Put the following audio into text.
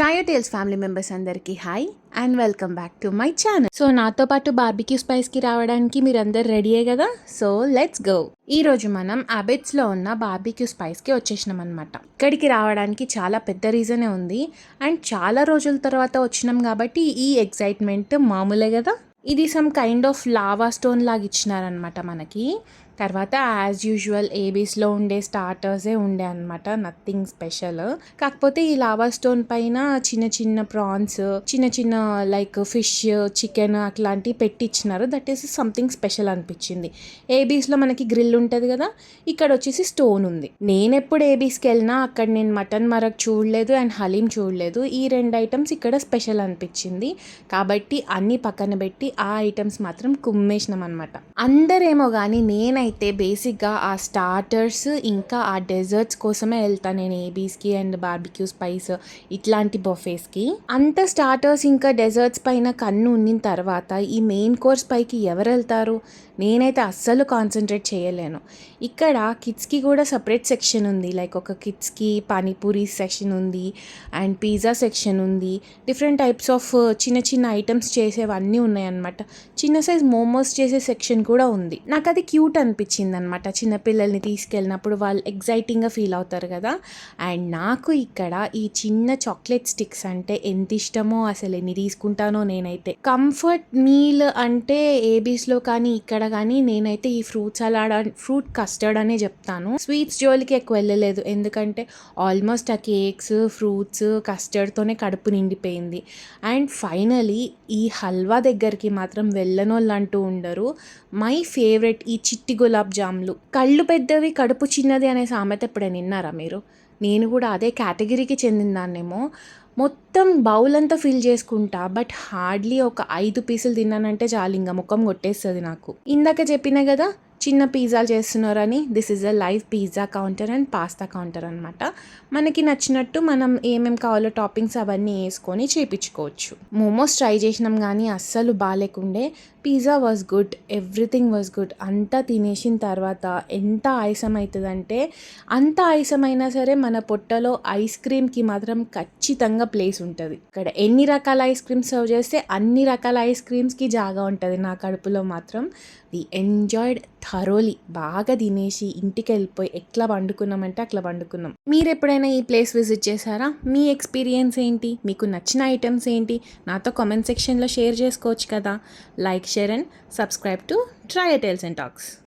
Trio tiles family members అందరికీ hi and welcome back to my channel. So నాతో పాటు barbecue స్పైస్కి రావడానికి మీరందరు రెడీయే కదా. So let's go. ఈరోజు మనం అబిట్స్లో ఉన్న బార్బిక్యూ స్పైస్కి వచ్చేసినాం అనమాట. ఇక్కడికి రావడానికి చాలా పెద్ద రీజనే ఉంది అండ్ చాలా రోజుల తర్వాత వచ్చినాం కాబట్టి ఈ ఎక్సైట్మెంట్ మామూలే కదా. ఇది some kind of lava stone లాగా ఇచ్చినారనమాట మనకి. తర్వాత యాజ్ యూజువల్ ఏబీస్లో ఉండే స్టార్టర్సే ఉండే అనమాట, నథింగ్ స్పెషల్. కాకపోతే ఈ లావా స్టోన్ పైన చిన్న చిన్న ప్రాన్స్, చిన్న చిన్న లైక్ ఫిష్, చికెన్ అట్లాంటివి పెట్టి ఇచ్చినారు. దట్ ఈస్ సంథింగ్ స్పెషల్ అనిపించింది. ఏబీస్లో మనకి గ్రిల్ ఉంటుంది కదా, ఇక్కడ వచ్చేసి స్టోన్ ఉంది. నేను ఎప్పుడు ఏబీస్కి వెళ్ళినా అక్కడ నేను మటన్ మరక్ చూడలేదు అండ్ హలీం చూడలేదు. ఈ రెండు ఐటమ్స్ ఇక్కడ స్పెషల్ అనిపించింది కాబట్టి అన్ని పక్కన పెట్టి ఆ ఐటమ్స్ మాత్రం కుమ్మేసినాం అనమాట. అందరేమో కానీ నేనైతే బేసిక్గా ఆ స్టార్టర్స్ ఇంకా ఆ డెజర్ట్స్ కోసమే వెళ్తాను నేను ఏబీస్కి అండ్ బార్బిక్యూ స్పైస్ ఇట్లాంటి బఫేస్కి. అంత స్టార్టర్స్ ఇంకా డెజర్ట్స్ పైన కన్ను ఉన్న తర్వాత ఈ మెయిన్ కోర్స్ పైకి ఎవరు వెళ్తారు? నేనైతే అస్సలు కాన్సన్ట్రేట్ చేయలేను. ఇక్కడ కిడ్స్కి కూడా సపరేట్ సెక్షన్ ఉంది. లైక్ ఒక కిడ్స్కి పానీపూరి సెక్షన్ ఉంది అండ్ పిజ్జా సెక్షన్ ఉంది. డిఫరెంట్ టైప్స్ ఆఫ్ చిన్న చిన్న ఐటమ్స్ చేసేవన్నీ ఉన్నాయన్నమాట. చిన్న సైజ్ మోమోస్ చేసే సెక్షన్ కూడా ఉంది. నాకు అది క్యూట్ అనిపించింది అనమాట. చిన్నపిల్లల్ని తీసుకెళ్ళినప్పుడు వాళ్ళు ఎగ్జైటింగ్గా ఫీల్ అవుతారు కదా. అండ్ నాకు ఇక్కడ ఈ చిన్న చాక్లెట్ స్టిక్స్ అంటే ఎంత ఇష్టమో, అసలు ఎన్ని తీసుకుంటానో నేనైతే. కంఫర్ట్ మీల్ అంటే ఏబీస్లో కానీ ఇక్కడ కానీ నేనైతే ఈ ఫ్రూట్ కస్టర్డ్ అనే చెప్తాను. స్వీట్స్ జోలికి ఎక్కువ వెళ్ళలేదు, ఎందుకంటే ఆల్మోస్ట్ ఆ కేక్స్, ఫ్రూట్స్, కస్టర్డ్తోనే కడుపు నిండిపోయింది. అండ్ ఫైనలీ ఈ హల్వా దగ్గరికి మాత్రం వెళ్ళనోళ్ళు అంటూ ఉండరు. మై ఫేవరెట్ ఈ చిట్టి గులాబ్ జాములు. కళ్ళు పెద్దవి కడుపు చిన్నది అనే సామెత ఎప్పుడైనా విన్నారా మీరు? నేను కూడా అదే కేటగిరీకి చెందిందాన్నేమో. మొత్తం బౌల్ అంతా ఫిల్ చేసుకుంటా, బట్ హార్డ్లీ ఒక 5 పీసులు తిన్నానంటే చాలు, ఇంకా ముఖం కొట్టేస్తుంది నాకు. ఇందాక చెప్పినా కదా చిన్న పిజ్జాలు చేస్తున్నారని. This is a live pizza counter and pasta counter అనమాట. మనకి నచ్చినట్టు మనం ఏమేమి కావాలో టాపింగ్స్ అవన్నీ వేసుకొని చేయించుకోవచ్చు. మోమోస్ ట్రై చేసినాం కానీ అస్సలు బాగాలేకుండే. Pizza was good, everything was good. అంతా తినేసిన తర్వాత ఎంత ఆయాసం అవుతుందంటే, అంత ఆయాసమైనా సరే మన పొట్టలో ఐస్ క్రీమ్కి మాత్రం ఖచ్చితంగా ప్లేస్ ఉంటుంది. ఇక్కడ ఎన్ని రకాల ఐస్ క్రీమ్స్ సర్వ్ చేస్తే అన్ని రకాల ఐస్ క్రీమ్స్కి జాగా ఉంటుంది నా కడుపులో మాత్రం. We enjoyed thoroughly. బాగా తినేసి ఇంటికి వెళ్ళిపోయి ఎట్లా వండుకున్నామంటే అట్లా వండుకున్నాం. మీరు ఎప్పుడైనా ఈ ప్లేస్ విజిట్ చేశారా? మీ ఎక్స్పీరియన్స్ ఏంటి? మీకు నచ్చిన ఐటమ్స్ ఏంటి? నాతో కామెంట్ సెక్షన్లో షేర్ చేసుకోవచ్చు కదా. Like, share and subscribe to Trio Tales and talks.